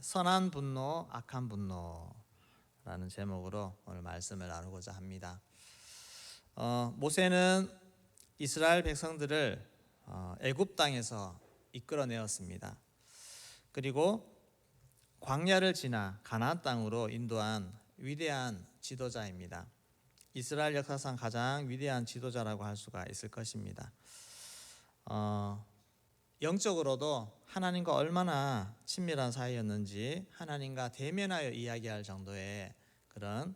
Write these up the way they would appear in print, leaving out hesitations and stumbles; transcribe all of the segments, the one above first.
선한 분노, 악한 분노라는 제목으로 오늘 말씀을 나누고자 합니다. 모세는 이스라엘 백성들을 애굽 땅에서 이끌어내었습니다. 그리고 광야를 지나 가나안 땅으로 인도한 위대한 지도자입니다. 이스라엘 역사상 가장 위대한 지도자라고 할 수가 있을 것입니다. 영적으로도 하나님과 얼마나 친밀한 사이였는지 하나님과 대면하여 이야기할 정도의 그런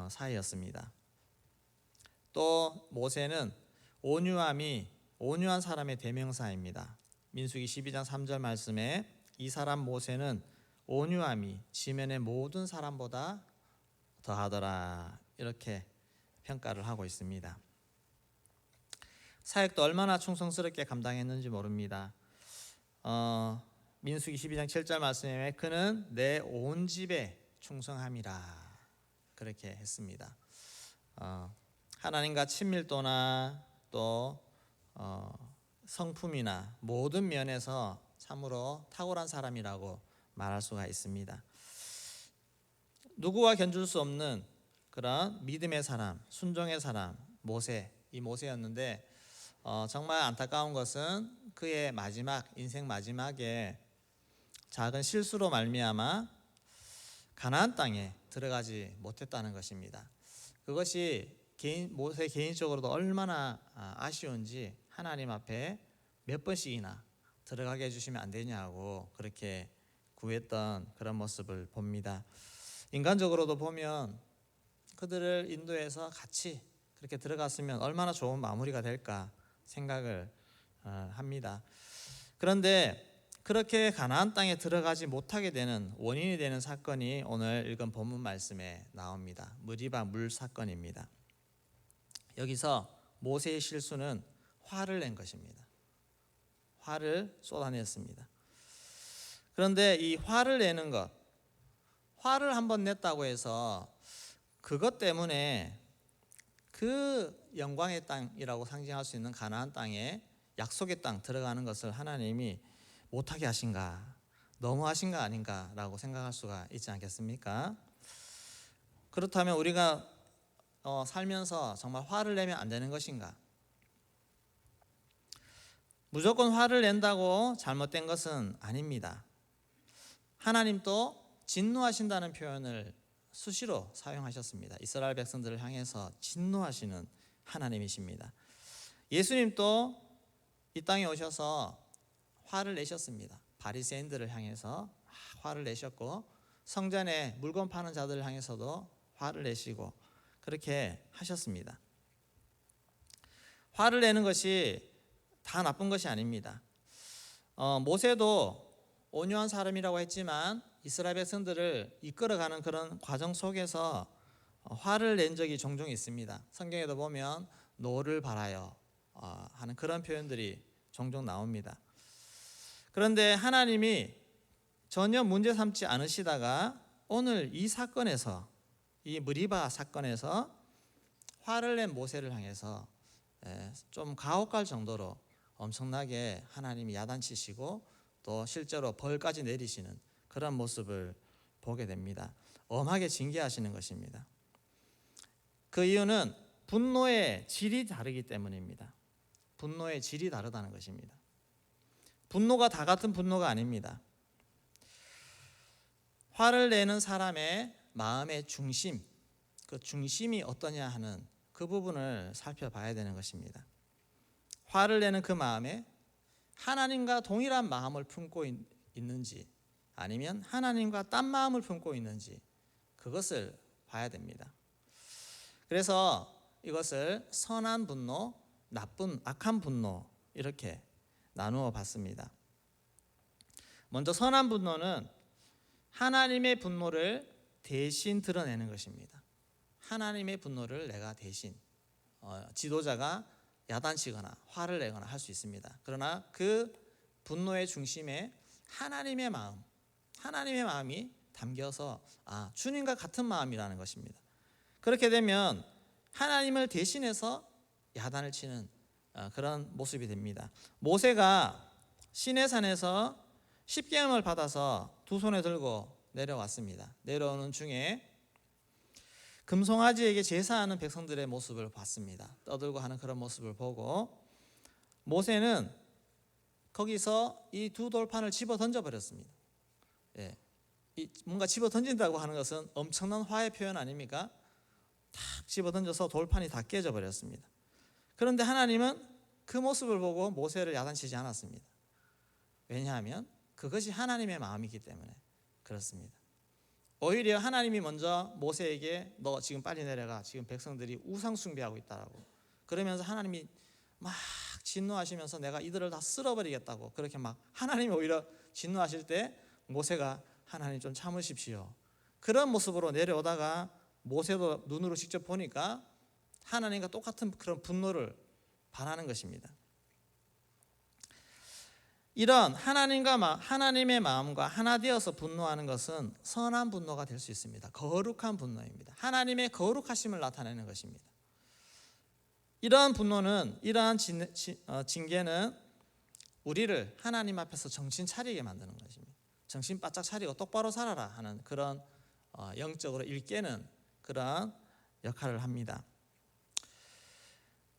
사이였습니다. 또 모세는 온유한 사람의 대명사입니다. 민수기 12장 3절 말씀에 이 사람 모세는 온유함이 지면의 모든 사람보다 더하더라, 이렇게 평가를 하고 있습니다. 사역도 얼마나 충성스럽게 감당했는지 모릅니다. 민수기 12장 7절 말씀에 그는 내 온 집에 충성함이라, 그렇게 했습니다. 하나님과 친밀도나 또 성품이나 모든 면에서 참으로 탁월한 사람이라고 말할 수가 있습니다. 누구와 견줄 수 없는 그런 믿음의 사람, 순종의 사람, 이 모세였는데 정말 안타까운 것은 그의 인생 마지막에 작은 실수로 말미암아 가나안 땅에 들어가지 못했다는 것입니다. 그것이 모세 개인적으로도 얼마나 아쉬운지 하나님 앞에 몇 번씩이나 들어가게 해주시면 안 되냐고 그렇게 구했던 그런 모습을 봅니다. 인간적으로도 보면 그들을 인도해서 같이 그렇게 들어갔으면 얼마나 좋은 마무리가 될까 생각을 합니다. 그런데 그렇게 가나안 땅에 들어가지 못하게 되는 원인이 되는 사건이 오늘 읽은 본문 말씀에 나옵니다. 무리바 물 사건입니다. 여기서 모세의 실수는 화를 낸 것입니다. 화를 쏟아냈습니다. 그런데 이 화를 내는 것, 화를 한번 냈다고 해서 그것 때문에 그 영광의 땅이라고 상징할 수 있는 가나안 땅에 약속의 땅 들어가는 것을 하나님이 못하게 하신가, 너무하신가 아닌가라고 생각할 수가 있지 않겠습니까? 그렇다면 우리가 살면서 정말 화를 내면 안 되는 것인가? 무조건 화를 낸다고 잘못된 것은 아닙니다. 하나님도 진노하신다는 표현을 수시로 사용하셨습니다. 이스라엘 백성들을 향해서 진노하시는 하나님이십니다. 예수님도 이 땅에 오셔서 화를 내셨습니다. 바리새인들을 향해서 화를 내셨고, 성전에 물건 파는 자들을 향해서도 화를 내시고 그렇게 하셨습니다. 화를 내는 것이 다 나쁜 것이 아닙니다. 모세도 온유한 사람이라고 했지만 이스라엘 백성들을 이끌어가는 그런 과정 속에서 화를 낸 적이 종종 있습니다. 성경에도 보면 노를 발하여 하는 그런 표현들이 종종 나옵니다. 그런데 하나님이 전혀 문제 삼지 않으시다가 오늘 이 사건에서, 이 무리바 사건에서 화를 낸 모세를 향해서 좀 가혹할 정도로 엄청나게 하나님이 야단치시고 또 실제로 벌까지 내리시는 그런 모습을 보게 됩니다. 엄하게 징계하시는 것입니다. 그 이유는 분노의 질이 다르기 때문입니다. 분노의 질이 다르다는 것입니다. 분노가 다 같은 분노가 아닙니다. 화를 내는 사람의 마음의 중심, 그 중심이 어떠냐 하는 그 부분을 살펴봐야 되는 것입니다. 화를 내는 그 마음에 하나님과 동일한 마음을 품고 있는지 아니면 하나님과 딴 마음을 품고 있는지 그것을 봐야 됩니다. 그래서 이것을 선한 분노, 악한 분노 이렇게 나누어 봤습니다. 먼저 선한 분노는 하나님의 분노를 대신 드러내는 것입니다. 하나님의 분노를 내가 대신, 지도자가 야단치거나 화를 내거나 할 수 있습니다. 그러나 그 분노의 중심에 하나님의 마음이 담겨서 주님과 같은 마음이라는 것입니다. 그렇게 되면 하나님을 대신해서 야단을 치는 그런 모습이 됩니다. 모세가 시내산에서 십계명을 받아서 두 손에 들고 내려왔습니다. 내려오는 중에 금송아지에게 제사하는 백성들의 모습을 봤습니다. 떠들고 하는 그런 모습을 보고 모세는 거기서 이 두 돌판을 집어 던져버렸습니다. 예, 뭔가 집어 던진다고 하는 것은 엄청난 화의 표현 아닙니까? 탁 집어 던져서 돌판이 다 깨져 버렸습니다. 그런데 하나님은 그 모습을 보고 모세를 야단치지 않았습니다. 왜냐하면 그것이 하나님의 마음이기 때문에 그렇습니다. 오히려 하나님이 먼저 모세에게 너 지금 빨리 내려가, 지금 백성들이 우상 숭배하고 있다라고, 그러면서 하나님이 막 진노하시면서 내가 이들을 다 쓸어버리겠다고, 그렇게 막 하나님이 오히려 진노하실 때 모세가 하나님 좀 참으십시오, 그런 모습으로 내려오다가 모세도 눈으로 직접 보니까 하나님과 똑같은 그런 분노를 발하는 것입니다. 이런 하나님의 마음과 하나 되어서 분노하는 것은 선한 분노가 될 수 있습니다. 거룩한 분노입니다. 하나님의 거룩하심을 나타내는 것입니다. 이러한 분노는, 이러한 징계는 우리를 하나님 앞에서 정신 차리게 만드는 것입니다. 정신 바짝 차리고 똑바로 살아라 하는 그런 영적으로 일깨는 그런 역할을 합니다.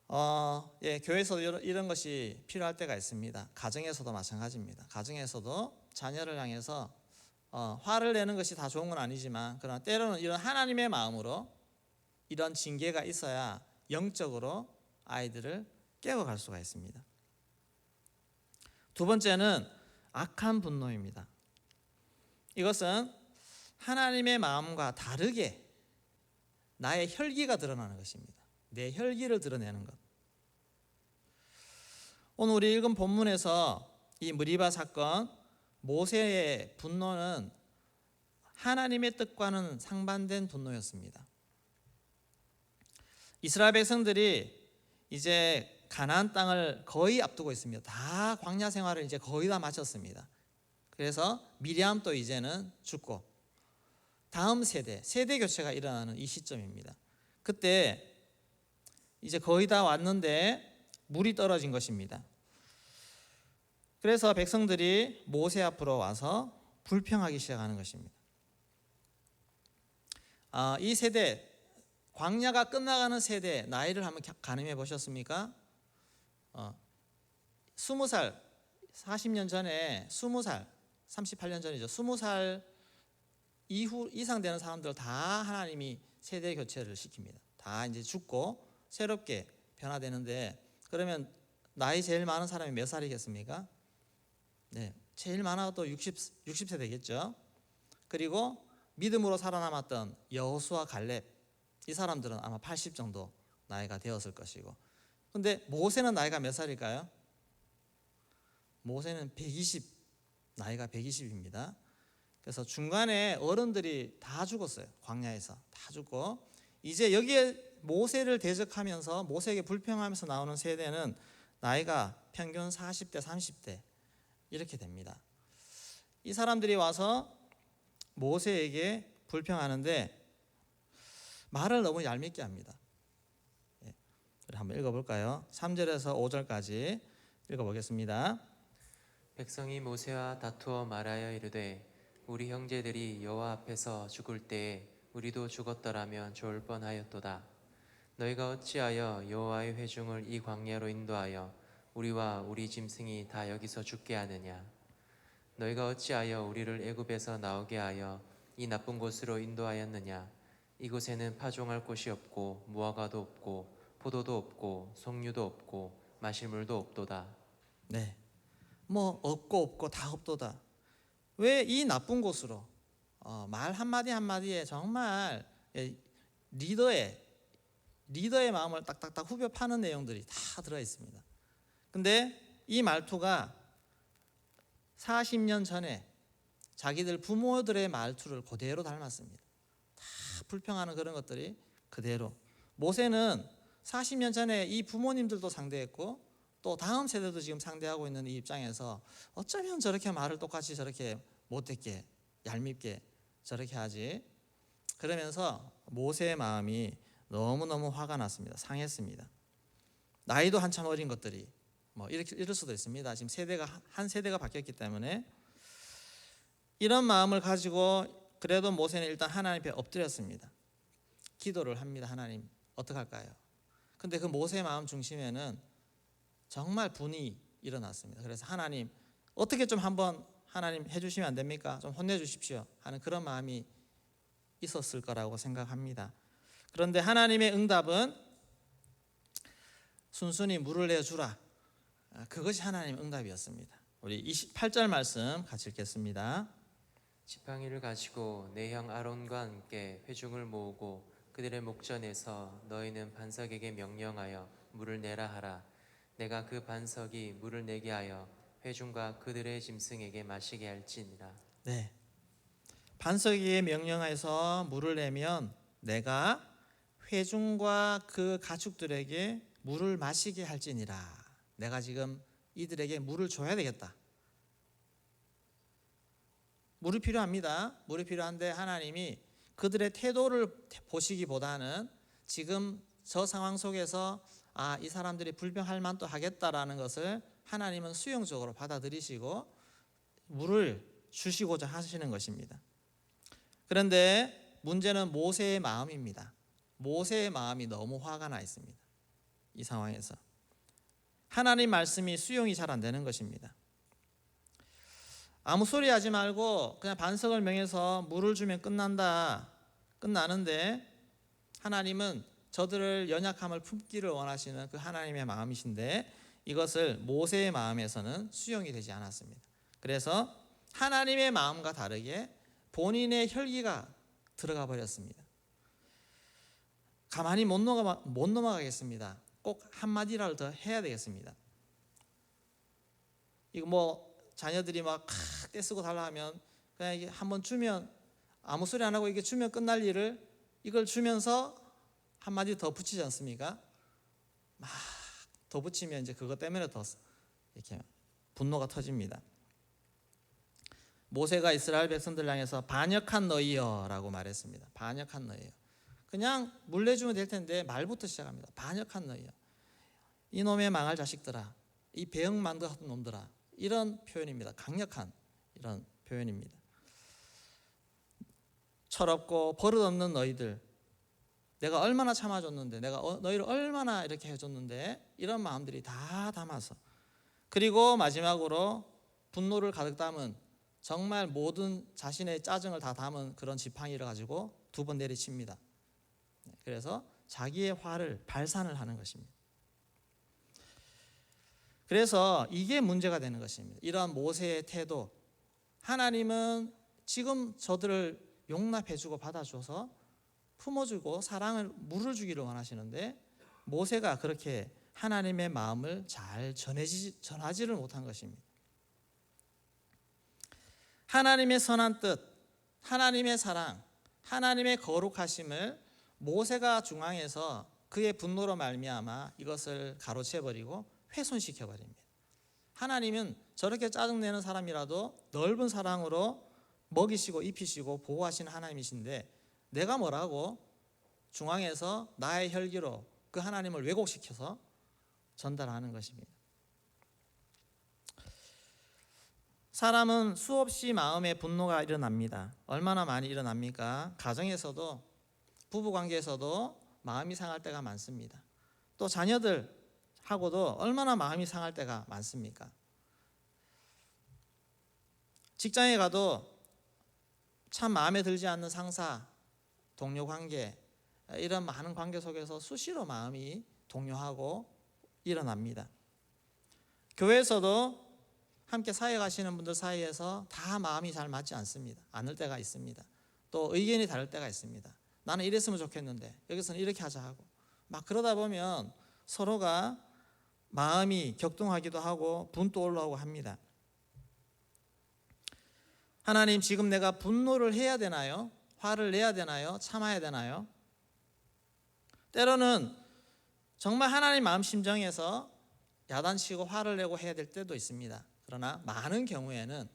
교회에서도 이런 것이 필요할 때가 있습니다. 가정에서도 마찬가지입니다. 가정에서도 자녀를 향해서 화를 내는 것이 다 좋은 건 아니지만, 그러나 때로는 이런 하나님의 마음으로 이런 징계가 있어야 영적으로 아이들을 깨워갈 수가 있습니다. 두 번째는 악한 분노입니다. 이것은 하나님의 마음과 다르게 나의 혈기가 드러나는 것입니다. 내 혈기를 드러내는 것. 오늘 우리 읽은 본문에서 이 무리바 사건, 모세의 분노는 하나님의 뜻과는 상반된 분노였습니다. 이스라엘 백성들이 이제 가나안 땅을 거의 앞두고 있습니다. 다 광야 생활을 이제 거의 다 마쳤습니다. 그래서 미리암도 이제는 죽고 다음 세대 교체가 일어나는 이 시점입니다. 그때 이제 거의 다 왔는데 물이 떨어진 것입니다. 그래서 백성들이 모세 앞으로 와서 불평하기 시작하는 것입니다. 이 세대, 광야가 끝나가는 세대 나이를 한번 가늠해 보셨습니까? 20살, 40년 전에 20살, 38년 전이죠. 20살 이상 되는 사람들 다 하나님이 세대 교체를 시킵니다. 다 이제 죽고 새롭게 변화되는데, 그러면 나이 제일 많은 사람이 몇 살이겠습니까? 네, 제일 많아도 60세 되겠죠. 그리고 믿음으로 살아남았던 여호수아 갈렙, 이 사람들은 아마 80 정도 나이가 되었을 것이고, 근데 모세는 나이가 몇 살일까요? 모세는 120, 나이가 120입니다. 그래서 중간에 어른들이 다 죽었어요. 광야에서 다 죽고, 이제 여기에 모세를 대적하면서 모세에게 불평하면서 나오는 세대는 나이가 평균 40대 30대 이렇게 됩니다. 이 사람들이 와서 모세에게 불평하는데 말을 너무 얄밉게 합니다. 한번 읽어볼까요? 3절에서 5절까지 읽어보겠습니다. 백성이 모세와 다투어 말하여 이르되 우리 형제들이 여호와 앞에서 죽을 때에 우리도 죽었더라면 좋을 뻔하였도다. 너희가 어찌하여 여호와의 회중을 이 광야로 인도하여 우리와 우리 짐승이 다 여기서 죽게 하느냐? 너희가 어찌하여 우리를 애굽에서 나오게 하여 이 나쁜 곳으로 인도하였느냐? 이곳에는 파종할 곳이 없고 무화과도 없고 포도도 없고 석류도 없고 마실 물도 없도다. 네, 뭐 없고 다 없도다. 왜 이 나쁜 곳으로? 말 한마디 한마디에 정말 리더의 마음을 딱딱딱 후벼 파는 내용들이 다 들어 있습니다. 근데 이 말투가 40년 전에 자기들 부모들의 말투를 그대로 닮았습니다. 다 불평하는 그런 것들이 그대로. 모세는 40년 전에 이 부모님들도 상대했고 또 다음 세대도 지금 상대하고 있는 이 입장에서 어쩌면 저렇게 말을 똑같이 저렇게 못됐게 얄밉게 저렇게 하지? 그러면서 모세의 마음이 너무너무 화가 났습니다. 상했습니다. 나이도 한참 어린 것들이 뭐 이럴 수도 있습니다. 지금 한 세대가 바뀌었기 때문에. 이런 마음을 가지고 그래도 모세는 일단 하나님 앞에 엎드렸습니다. 기도를 합니다. 하나님 어떡할까요? 근데 그 모세의 마음 중심에는 정말 분이 일어났습니다. 그래서 하나님 어떻게 좀 한번 하나님 해주시면 안 됩니까? 좀 혼내주십시오 하는 그런 마음이 있었을 거라고 생각합니다. 그런데 하나님의 응답은 순순히 물을 내주라. 그것이 하나님의 응답이었습니다. 우리 28절 말씀 같이 읽겠습니다. 지팡이를 가지고 내 형 아론과 함께 회중을 모으고 그들의 목전에서 너희는 반석에게 명령하여 물을 내라 하라. 내가 그 반석이 물을 내게 하여 회중과 그들의 짐승에게 마시게 할지니라. 네, 반석이에 명령하여서 물을 내면 내가 회중과 그 가축들에게 물을 마시게 할지니라. 내가 지금 이들에게 물을 줘야 되겠다. 물이 필요합니다. 물이 필요한데 하나님이 그들의 태도를 보시기보다는 지금 저 상황 속에서 이 사람들이 불평할 만도 하겠다라는 것을 하나님은 수용적으로 받아들이시고 물을 주시고자 하시는 것입니다. 그런데 문제는 모세의 마음입니다. 모세의 마음이 너무 화가 나 있습니다. 이 상황에서 하나님 말씀이 수용이 잘 안 되는 것입니다. 아무 소리 하지 말고 그냥 반석을 명해서 물을 주면 끝나는데 하나님은 저들을 연약함을 품기를 원하시는 그 하나님의 마음이신데 이것을 모세의 마음에서는 수용이 되지 않았습니다. 그래서 하나님의 마음과 다르게 본인의 혈기가 들어가 버렸습니다. 가만히 못 넘어가겠습니다. 꼭 한마디라도 더 해야 되겠습니다. 이거 자녀들이 막 떼쓰고 달라 하면 그냥 이게 한번 주면 아무 소리 안 하고 이게 주면 끝날 일을 이걸 주면서 한마디 더 붙이지 않습니까? 막 더 붙이면 이제 그것 때문에 더 이렇게 분노가 터집니다. 모세가 이스라엘 백성들 향해서 반역한 너희여라고 말했습니다. 반역한 너희여. 그냥 물 내주면 될 텐데 말부터 시작합니다. 반역한 너희여. 이놈의 망할 자식들아, 이 배역 만들었던 놈들아. 이런 표현입니다. 강력한 이런 표현입니다. 철없고 버릇없는 너희들, 내가 얼마나 참아줬는데, 내가 너희를 얼마나 이렇게 해줬는데, 이런 마음들이 다 담아서, 그리고 마지막으로 분노를 가득 담은 정말 모든 자신의 짜증을 다 담은 그런 지팡이를 가지고 두 번 내리칩니다. 그래서 자기의 화를 발산을 하는 것입니다. 그래서 이게 문제가 되는 것입니다. 이러한 모세의 태도, 하나님은 지금 저들을 용납해주고 받아줘서 품어주고 사랑을 물을 주기를 원하시는데 모세가 그렇게 하나님의 마음을 잘 전하지를 못한 것입니다. 하나님의 선한 뜻, 하나님의 사랑, 하나님의 거룩하심을 모세가 중앙에서 그의 분노로 말미암아 이것을 가로채버리고 훼손시켜버립니다. 하나님은 저렇게 짜증내는 사람이라도 넓은 사랑으로 먹이시고 입히시고 보호하시는 하나님이신데 내가 뭐라고 중앙에서 나의 혈기로 그 하나님을 왜곡시켜서 전달하는 것입니다. 사람은 수없이 마음의 분노가 일어납니다. 얼마나 많이 일어납니까? 가정에서도 부부관계에서도 마음이 상할 때가 많습니다. 또 자녀들하고도 얼마나 마음이 상할 때가 많습니까? 직장에 가도 참 마음에 들지 않는 상사, 동료 관계, 이런 많은 관계 속에서 수시로 마음이 동요하고 일어납니다. 교회에서도 함께 사역하시는 분들 사이에서 다 마음이 잘 맞지 않을 때가 있습니다. 또 의견이 다를 때가 있습니다. 나는 이랬으면 좋겠는데 여기서는 이렇게 하자 하고 막 그러다 보면 서로가 마음이 격동하기도 하고 분도 올라오고 합니다. 하나님, 지금 내가 분노를 해야 되나요? 화를 내야 되나요? 참아야 되나요? 때로는 정말 하나님 마음 심정에서 야단치고 화를 내고 해야 될 때도 있습니다. 그러나 많은 경우에는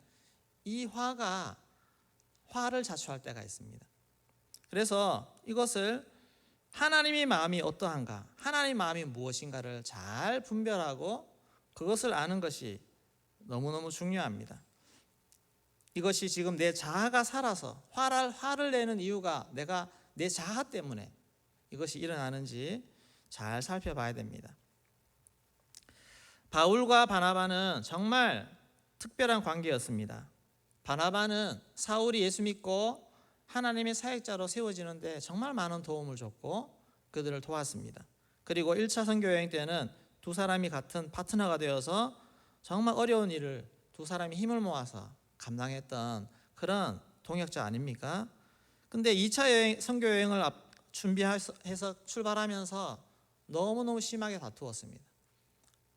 이 화를 자초할 때가 있습니다. 그래서 이것을 하나님의 마음이 어떠한가, 하나님의 마음이 무엇인가를 잘 분별하고 그것을 아는 것이 너무너무 중요합니다. 이것이 지금 내 자아가 살아서 화를 내는 이유가 내가 내 자아 때문에 이것이 일어나는지 잘 살펴봐야 됩니다. 바울과 바나바는 정말 특별한 관계였습니다. 바나바는 사울이 예수 믿고 하나님의 사역자로 세워지는데 정말 많은 도움을 줬고 그들을 도왔습니다. 그리고 1차 선교 여행 때는 두 사람이 같은 파트너가 되어서 정말 어려운 일을 두 사람이 힘을 모아서 감당했던 그런 동역자 아닙니까? 근데 2차 선교 여행을 준비해서 출발하면서 너무너무 심하게 다투었습니다.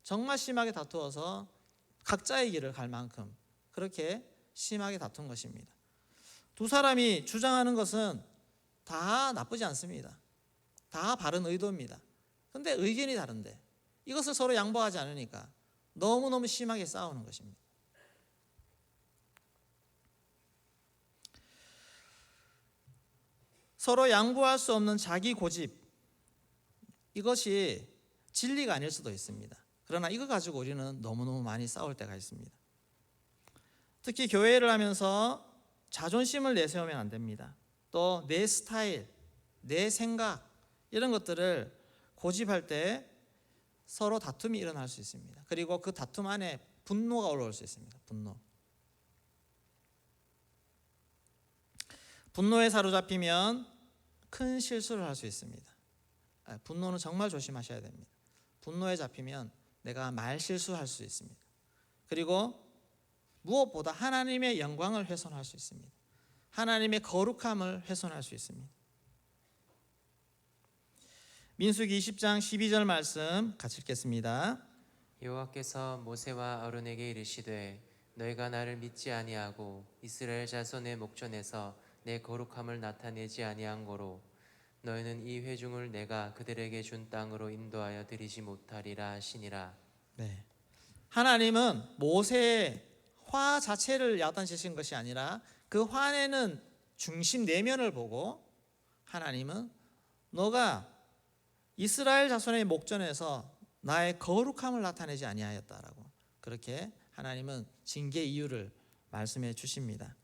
정말 심하게 다투어서 각자의 길을 갈 만큼 그렇게 심하게 다툰 것입니다. 두 사람이 주장하는 것은 다 나쁘지 않습니다. 다 바른 의도입니다. 근데 의견이 다른데 이것을 서로 양보하지 않으니까 너무너무 심하게 싸우는 것입니다. 서로 양보할 수 없는 자기 고집, 이것이 진리가 아닐 수도 있습니다. 그러나 이거 가지고 우리는 너무너무 많이 싸울 때가 있습니다. 특히 교회를 하면서 자존심을 내세우면 안 됩니다. 또 내 스타일, 내 생각 이런 것들을 고집할 때 서로 다툼이 일어날 수 있습니다. 그리고 그 다툼 안에 분노가 올라올 수 있습니다. 분노에 사로잡히면 큰 실수를 할 수 있습니다. 분노는 정말 조심하셔야 됩니다. 분노에 잡히면 내가 말 실수할 수 있습니다. 그리고 무엇보다 하나님의 영광을 훼손할 수 있습니다. 하나님의 거룩함을 훼손할 수 있습니다. 민수기 20장 12절 말씀 같이 읽겠습니다. 여호와께서 모세와 아론에게 이르시되 너희가 나를 믿지 아니하고 이스라엘 자손의 목전에서 내 거룩함을 나타내지 아니한 고로 너희는 이 회중을 내가 그들에게 준 땅으로 인도하여 드리지 못하리라 하시니라. 네. 하나님은 모세의 화 자체를 야단치신 것이 아니라 그 화내는 중심 내면을 보고 하나님은 너가 이스라엘 자손의 목전에서 나의 거룩함을 나타내지 아니하였다라고 그렇게 하나님은 징계 이유를 말씀해 주십니다.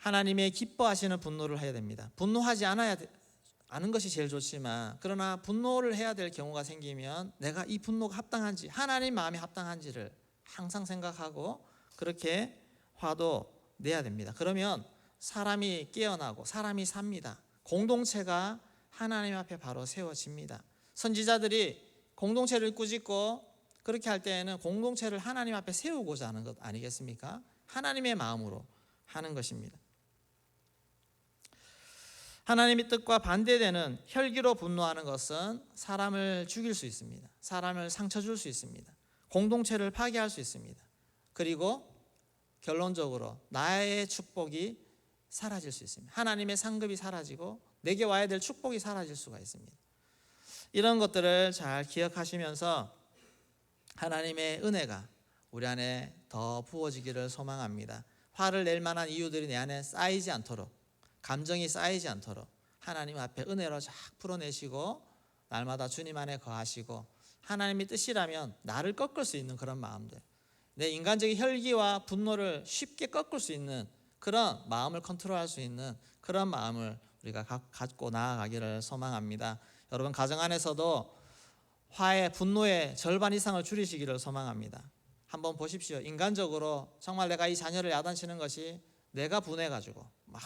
하나님의 기뻐하시는 분노를 해야 됩니다. 분노하지 않은 것이 제일 좋지만 그러나 분노를 해야 될 경우가 생기면 내가 이 분노가 합당한지 하나님 마음에 합당한지를 항상 생각하고 그렇게 화도 내야 됩니다. 그러면 사람이 깨어나고 사람이 삽니다. 공동체가 하나님 앞에 바로 세워집니다. 선지자들이 공동체를 꾸짖고 그렇게 할 때에는 공동체를 하나님 앞에 세우고자 하는 것 아니겠습니까? 하나님의 마음으로 하는 것입니다. 하나님의 뜻과 반대되는 혈기로 분노하는 것은 사람을 죽일 수 있습니다. 사람을 상처 줄 수 있습니다. 공동체를 파괴할 수 있습니다. 그리고 결론적으로 나의 축복이 사라질 수 있습니다. 하나님의 상급이 사라지고 내게 와야 될 축복이 사라질 수가 있습니다. 이런 것들을 잘 기억하시면서 하나님의 은혜가 우리 안에 더 부어지기를 소망합니다. 화를 낼 만한 이유들이 내 안에 쌓이지 않도록, 감정이 쌓이지 않도록 하나님 앞에 은혜로 쫙 풀어내시고 날마다 주님 안에 거하시고 하나님의 뜻이라면 나를 꺾을 수 있는 그런 마음들, 내 인간적인 혈기와 분노를 쉽게 꺾을 수 있는 그런 마음을 컨트롤할 수 있는 그런 마음을 우리가 갖고 나아가기를 소망합니다. 여러분 가정 안에서도 화의 분노의 절반 이상을 줄이시기를 소망합니다. 한번 보십시오. 인간적으로 정말 내가 이 자녀를 야단치는 것이 내가 분해가지고 막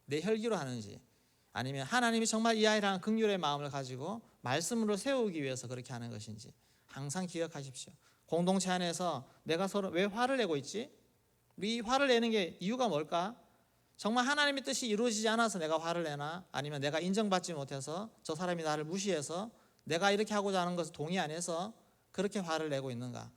내 혈기로 하는지 아니면 하나님이 정말 이 아이랑 긍휼의 마음을 가지고 말씀으로 세우기 위해서 그렇게 하는 것인지 항상 기억하십시오. 공동체 안에서 내가 서로 왜 화를 내고 있지? 이 화를 내는 게 이유가 뭘까? 정말 하나님의 뜻이 이루어지지 않아서 내가 화를 내나? 아니면 내가 인정받지 못해서 저 사람이 나를 무시해서 내가 이렇게 하고자 하는 것을 동의 안 해서 그렇게 화를 내고 있는가?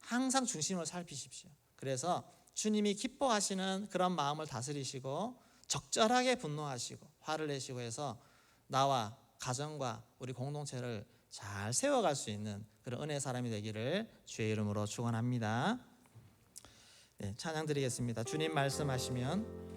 항상 중심을 살피십시오. 그래서 주님이 기뻐하시는 그런 마음을 다스리시고 적절하게 분노하시고 화를 내시고 해서 나와 가정과 우리 공동체를 잘 세워갈 수 있는 그런 은혜의 사람이 되기를 주의 이름으로 축원합니다. 네, 찬양 드리겠습니다. 주님 말씀하시면